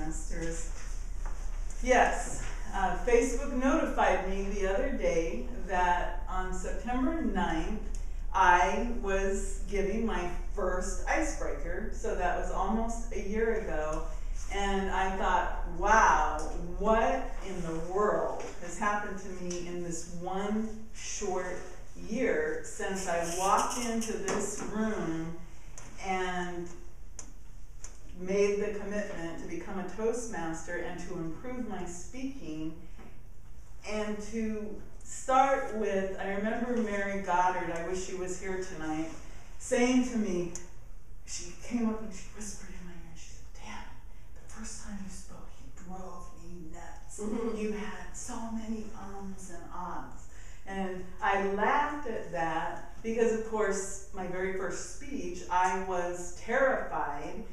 Toastmasters. Yes, Facebook notified me the other day that on September 9th, I was giving my first icebreaker, so that was almost a year ago, and I thought, wow, what in the world has happened to me in this one short year since I walked into this room and made the commitment to become a Toastmaster and to improve my speaking, and to start with, I remember Mary Goddard, I wish she was here tonight, saying to me, she came up and she whispered in my ear, she said, "Damn, the first time you spoke, you drove me nuts. You had so many ums and ahs." And I laughed at that because, of course, my very first speech, I was terrified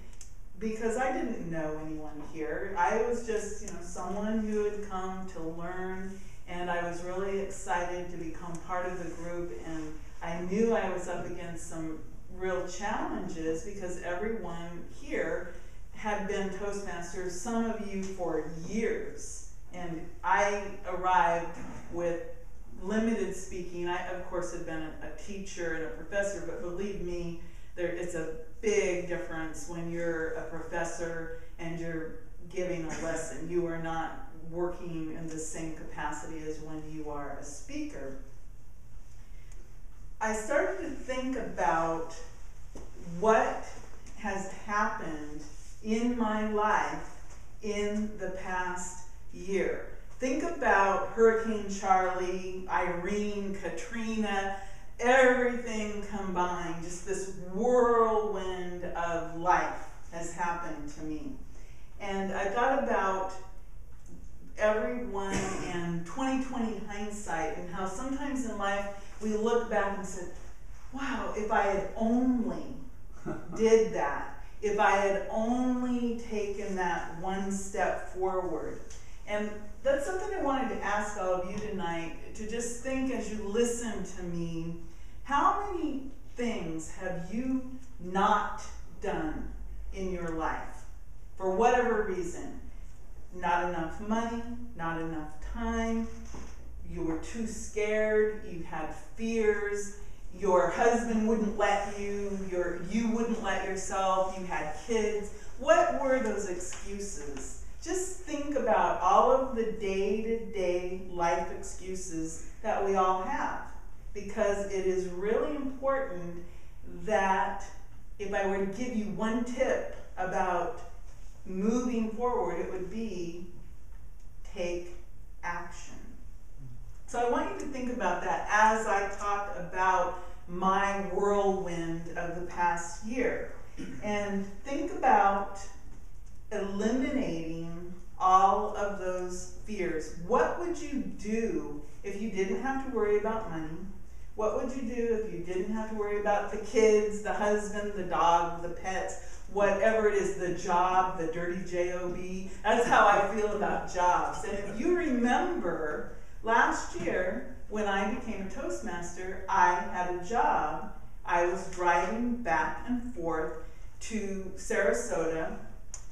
because I didn't know anyone here. I was just, someone who had come to learn, and I was really excited to become part of the group, and I knew I was up against some real challenges because everyone here had been Toastmasters, some of you for years, and I arrived with limited speaking. I, of course, had been a teacher and a professor, but believe me, it's a big difference when you're a professor and you're giving a lesson. You are not working in the same capacity as when you are a speaker. I started to think about what has happened in my life in the past year. Think about Hurricane Charlie, Irene, Katrina, everything combined, just this whirlwind of life has happened to me. And I thought about everyone in 2020 hindsight and how sometimes in life we look back and said, wow, if I had only did that, if I had only taken that one step forward. And that's something I wanted to ask all of you tonight, to just think as you listen to me, how many things have you not done in your life for whatever reason? Not enough money, not enough time, you were too scared, you had fears, your husband wouldn't let you, you wouldn't let yourself, you had kids. What were those excuses? Just think about all of the day-to-day life excuses that we all have, because it is really important that if I were to give you one tip about moving forward, it would be take action. So I want you to think about that as I talk about my whirlwind of the past year. And think about eliminating all of those fears. What would you do if you didn't have to worry about money? What would you do if you didn't have to worry about the kids, the husband, the dog, the pets, whatever it is, the job, the dirty J-O-B? That's how I feel about jobs. And if you remember, last year when I became a Toastmaster, I had a job. I was driving back and forth to Sarasota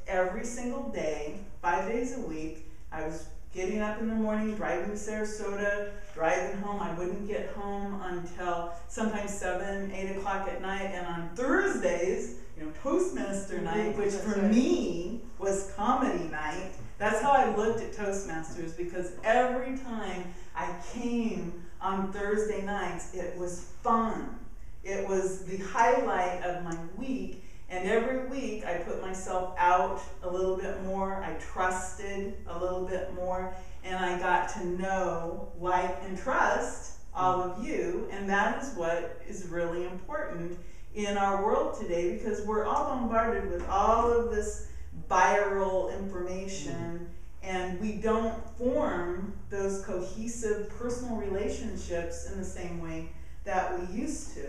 every single day, 5 days a week. I was getting up in the morning, driving to Sarasota, driving home. I wouldn't get home until sometimes 7, 8 o'clock at night. And on Thursdays, Toastmaster night, which for me was comedy night. That's how I looked at Toastmasters, because every time I came on Thursday nights, it was fun. It was the highlight of my week. And every week I put myself out a little bit more, I trusted a little bit more, and I got to know, like, and trust all of you, and that is what is really important in our world today, because we're all bombarded with all of this viral information, and we don't form those cohesive personal relationships in the same way that we used to.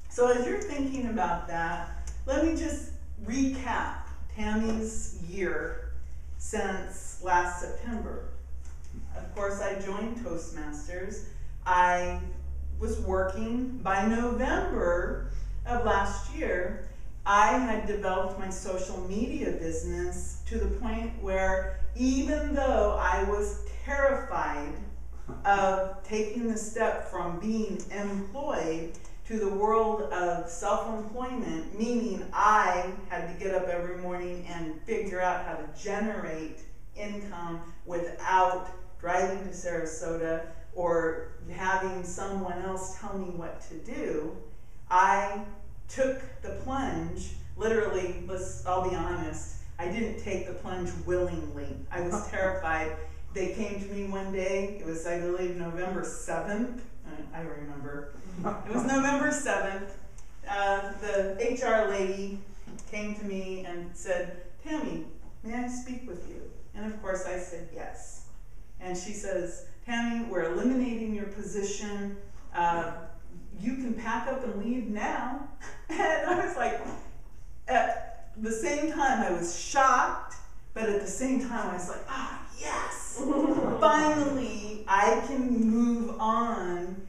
So as you're thinking about that, let me just recap Tammy's year since last September. Of course, I joined Toastmasters. I was working by November of last year. I had developed my social media business to the point where even though I was terrified of taking the step from being employed to the world of self-employment, meaning I had to get up every morning and figure out how to generate income without driving to Sarasota or having someone else tell me what to do, I took the plunge. Literally, I'll be honest, I didn't take the plunge willingly. I was terrified. They came to me one day, it was, I believe, November 7th. I remember. It was November 7th. The HR lady came to me and said, Tammy, may I speak with you? And of course I said yes. And she says, Tammy, we're eliminating your position. You can pack up and leave now. And I was like, at the same time I was shocked, but at the same time I was like, ah, yes! Finally, I can move on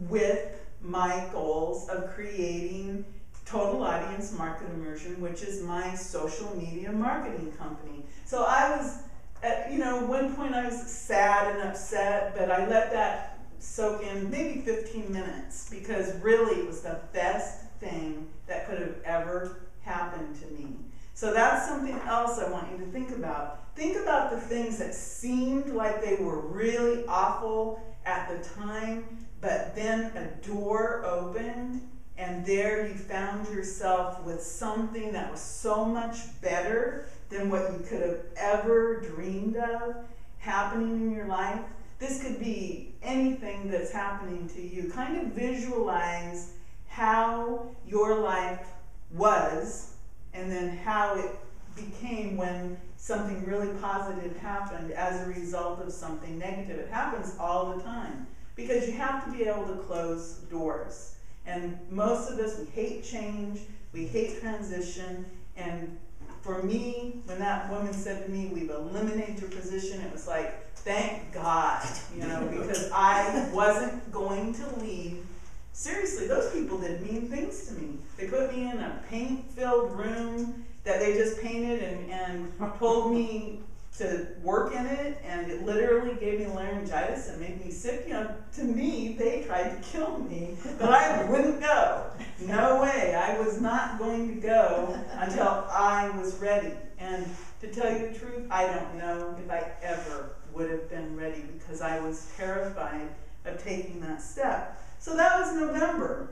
with my goals of creating Total Audience Market Immersion, which is my social media marketing company. So I was, at one point I was sad and upset, but I let that soak in maybe 15 minutes because really it was the best thing that could have ever happened to me. So that's something else I want you to think about. Think about the things that seemed like they were really awful at the time, but then a door opened and there you found yourself with something that was so much better than what you could have ever dreamed of happening in your life. This could be anything that's happening to you. Kind of visualize how your life was and then how it became when something really positive happened as a result of something negative. It happens all the time because you have to be able to close doors. And most of us, we hate change, we hate transition, and for me, when that woman said to me, we've eliminated your position, it was like, thank God, because I wasn't going to leave. Seriously, those people did mean things to me. They put me in a paint-filled room that they just painted and told me to work in it, and it literally gave me laryngitis and made me sick. To me, they tried to kill me, but I wouldn't go. No way. I was not going to go until I was ready. And to tell you the truth, I don't know if I ever would have been ready because I was terrified of taking that step. So that was November.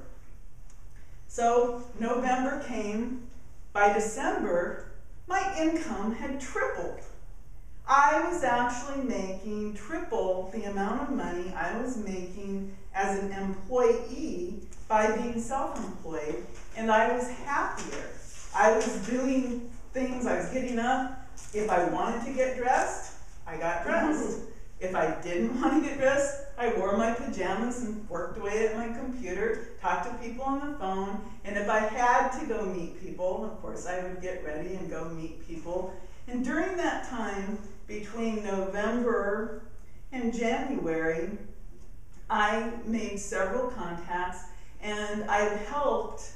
So November came. By December, my income had tripled. I was actually making triple the amount of money I was making as an employee by being self-employed, and I was happier. I was doing things, I was getting up. If I wanted to get dressed, I got dressed. If I didn't want to get dressed, I wore my pajamas and worked away at my computer, talked to people on the phone, and if I had to go meet people, of course I would get ready and go meet people. And during that time, between November and January, I made several contacts and I've helped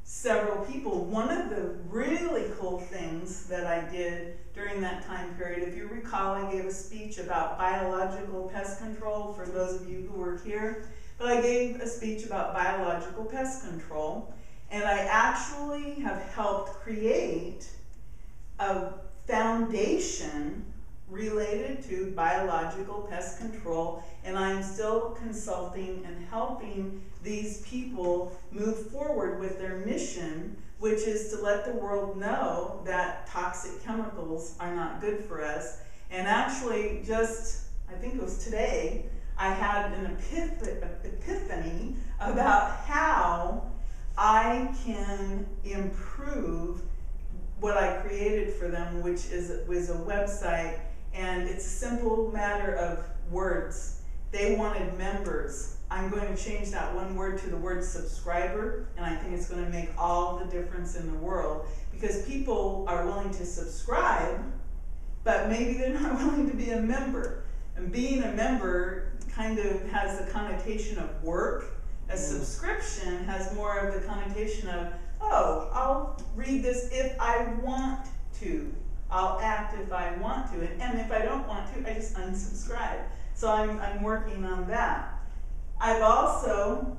several people. One of the really cool things that I did during that time period, if you recall, I gave a speech about biological pest control for those of you who were here, but I gave a speech about biological pest control, and I actually have helped create a foundation related to biological pest control, and I'm still consulting and helping these people move forward with their mission, which is to let the world know that toxic chemicals are not good for us. And actually, just, I think it was today, I had an epiphany about how I can improve what I created for them, which was a website, and it's a simple matter of words. They wanted members. I'm going to change that one word to the word subscriber, and I think it's going to make all the difference in the world, because people are willing to subscribe, but maybe they're not willing to be a member. And being a member kind of has the connotation of work. A subscription has more of the connotation of, oh, I'll read this if I want to. I'll act if I want to. And if I don't want to, I just unsubscribe. So I'm working on that. I've also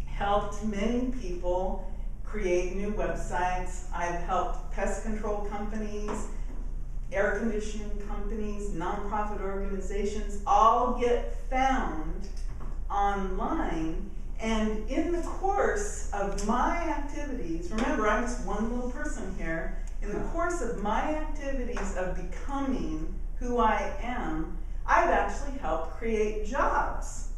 helped many people create new websites. I've helped pest control companies, air conditioning companies, nonprofit organizations all get found online. And in the course of my activities, remember I'm just one little person here, in the course of my activities of becoming who I am, I've actually helped create jobs.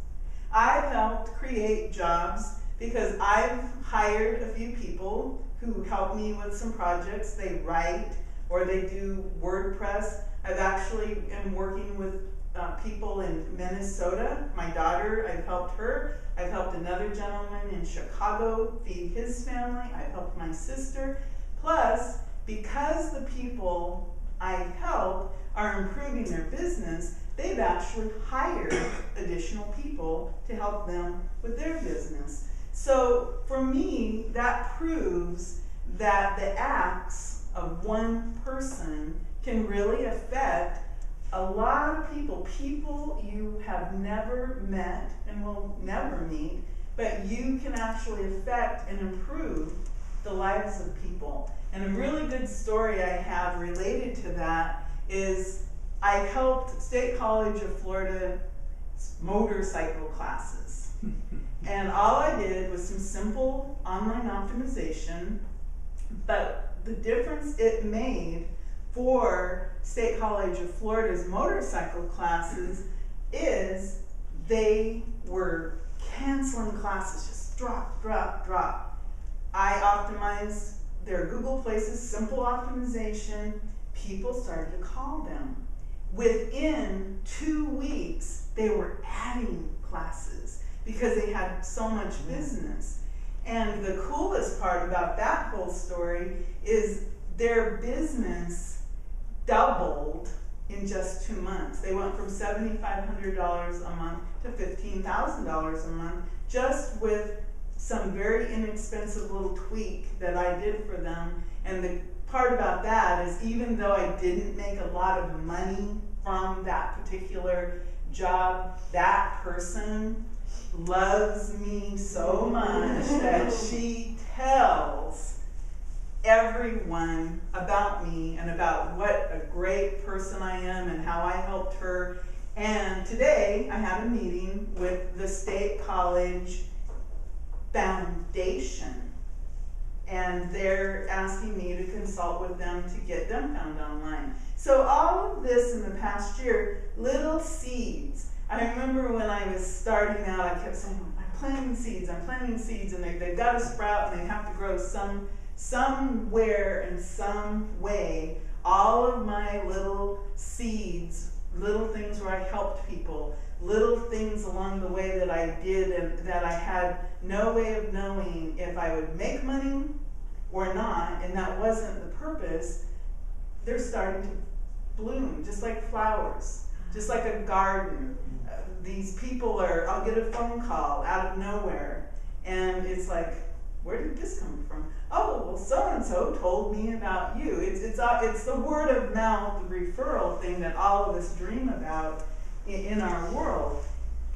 I've helped create jobs because I've hired a few people who help me with some projects. They write or they do WordPress. I've actually am working with people in Minnesota. My daughter, I've helped her. I've helped another gentleman in Chicago feed his family. I've helped my sister. Plus, because the people I help are improving their business, they've actually hired additional people to help them with their business. So for me, that proves that the acts of one person can really affect a lot of people, people you have never met and will never meet, but you can actually affect and improve the lives of people. And a really good story I have related to that is I helped State College of Florida motorcycle classes. And all I did was some simple online optimization, but the difference it made for State College of Florida's motorcycle classes is they were canceling classes, just drop, drop, drop. I optimized their Google Places, simple optimization. People started to call them. Within 2 weeks, they were adding classes because they had so much business. And the coolest part about that whole story is their business doubled in just 2 months. They went from $7,500 a month to $15,000 a month just with some very inexpensive little tweak that I did for them. And the part about that is even though I didn't make a lot of money from that particular job, that person loves me so much that she tells everyone about me and about what a great person I am and how I helped her. And today I had a meeting with the State College Foundation, and they're asking me to consult with them to get them found online. So all of this in the past year, little seeds. I remember when I was starting out, I kept saying, I'm planting seeds, and they've got to sprout and they have to grow somewhere in some way. All of my little seeds, little things where I helped people, little things along the way that I did and that I had no way of knowing if I would make money or not, and that wasn't the purpose, they're starting to bloom, just like flowers, just like a garden. These people I'll get a phone call out of nowhere, and it's like, where did this come from? Oh, well, so-and-so told me about you. It's the word of mouth referral thing that all of us dream about in our world.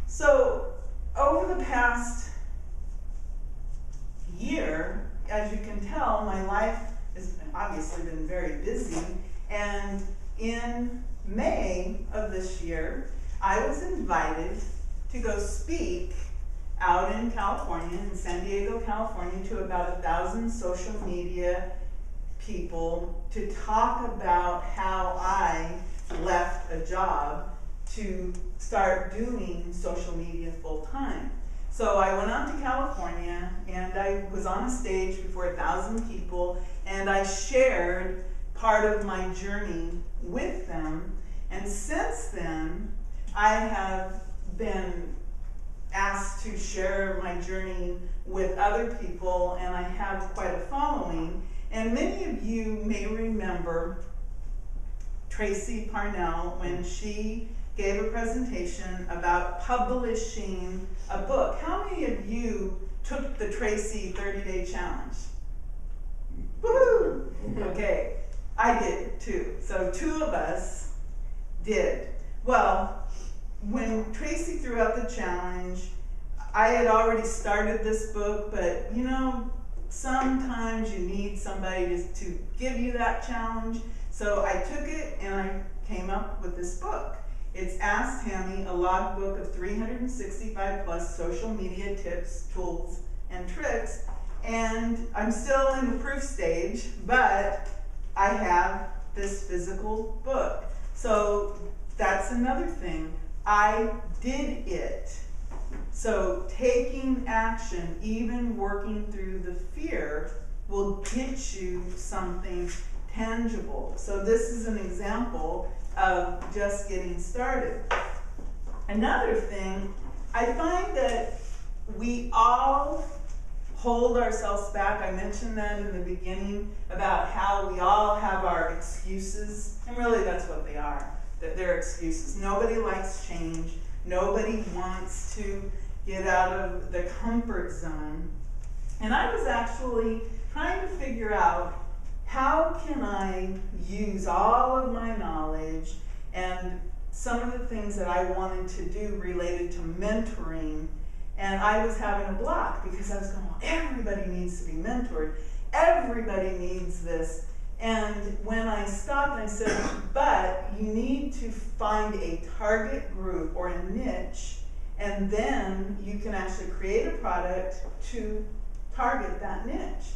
So over the past year, as you can tell, my life has obviously been very busy, and in May of this year, I was invited to go speak out in California, in San Diego, California, to about 1,000 social media people to talk about how I left a job to start doing social media full time. So I went out to California and I was on a stage before 1,000 people, and I shared part of my journey with them. And since then, I have been asked to share my journey with other people, and I have quite a following. And many of you may remember Tracy Parnell when she gave a presentation about publishing a book. How many of you took the Tracy 30-day challenge? Woohoo! Okay, I did too. So 2 of us did. Well, when Tracy threw out the challenge, I had already started this book, but you know, sometimes you need somebody to give you that challenge. So I took it and I came up with this book. It's Ask Tammy, a logbook of 365 plus social media tips, tools, and tricks. And I'm still in the proof stage, but I have this physical book. So that's another thing. I did it. So taking action, even working through the fear, will get you something tangible. So this is an example of just getting started. Another thing, I find that we all hold ourselves back. I mentioned that in the beginning about how we all have our excuses, and really that's what they are, that they're excuses. Nobody likes change. Nobody wants to get out of the comfort zone. And I was actually trying to figure out, how can I use all of my knowledge and some of the things that I wanted to do related to mentoring, and I was having a block because I was going, well, everybody needs to be mentored. Everybody needs this. And when I stopped, I said, but you need to find a target group or a niche, and then you can actually create a product to target that niche.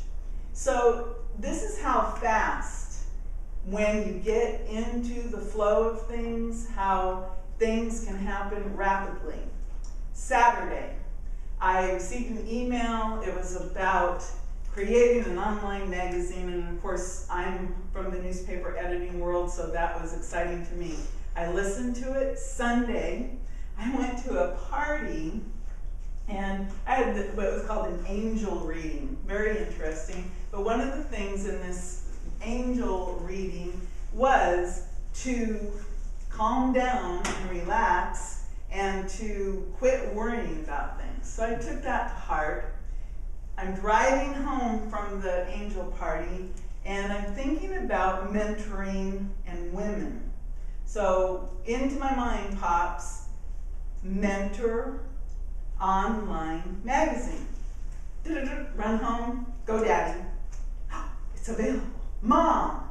So this is how fast, when you get into the flow of things, how things can happen rapidly. Saturday, I received an email. It was about creating an online magazine, and of course I'm from the newspaper editing world, so that was exciting to me. I listened to it. Sunday, I went to a party, and I had what was called an angel reading. Very interesting. But one of the things in this angel reading was to calm down and relax and to quit worrying about things. So I took that to heart. I'm driving home from the angel party, and I'm thinking about mentoring and women. So into my mind pops Mentor Online Magazine. Run home, go daddy. It's available. Mom.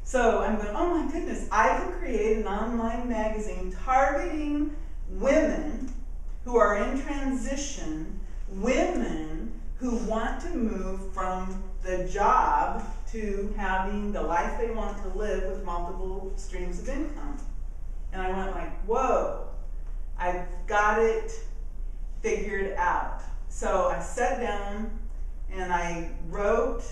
So I'm going, oh my goodness, I can create an online magazine targeting women who are in transition, women who want to move from the job to having the life they want to live with multiple streams of income. And I went like, whoa, I've got it figured out. So I sat down and I wrote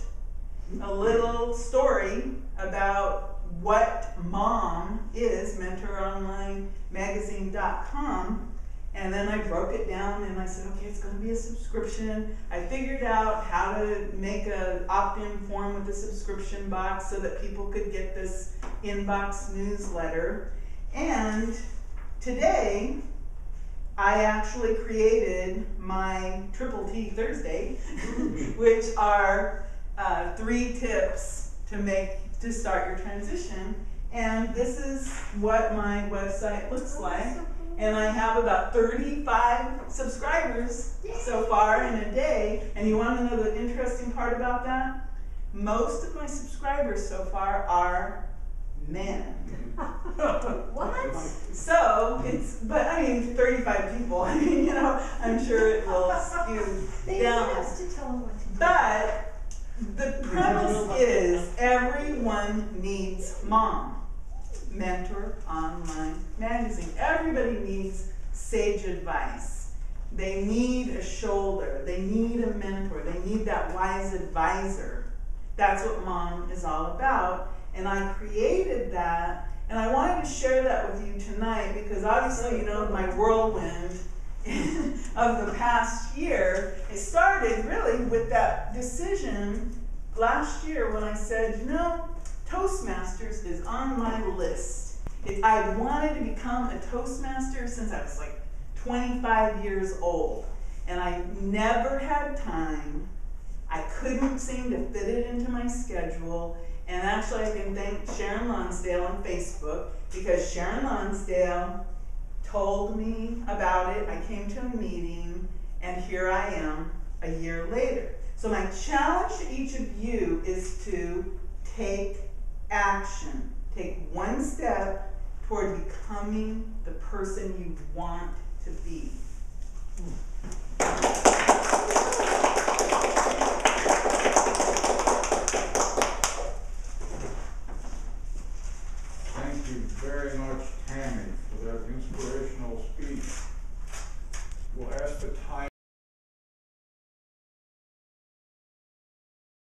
a little story about what Mom is, mentoronlinemagazine.com. And then I broke it down and I said, okay, it's going to be a subscription. I figured out how to make an opt-in form with a subscription box so that people could get this inbox newsletter. And today, I actually created my Triple T Thursday, which are 3 tips to start your transition. And this is what my website looks like. And I have about 35 subscribers so far in a day. And you want to know the interesting part about that? Most of my subscribers so far are men. What? So but I mean, 35 people. I mean, you know, I'm sure it will skew down. Has to tell them what to do. But the premise is everyone needs Mom. Mentor Online Magazine. Everybody needs sage advice. They need a shoulder. They need a mentor. They need that wise advisor. That's what Mom is all about. And I created that, and I wanted to share that with you tonight because obviously, you know, my whirlwind of the past year, it started really with that decision last year when I said, you know, Toastmasters is on my list. I wanted to become a Toastmaster since I was like 25 years old, and I never had time. I couldn't seem to fit it into my schedule. And actually I can thank Sharon Lonsdale on Facebook, because Sharon Lonsdale told me about it. I came to a meeting, and here I am a year later. So my challenge to each of you is to take action. Take one step toward becoming the person you want to be. Thank you very much, Tammy, for that inspirational speech. We'll ask the time.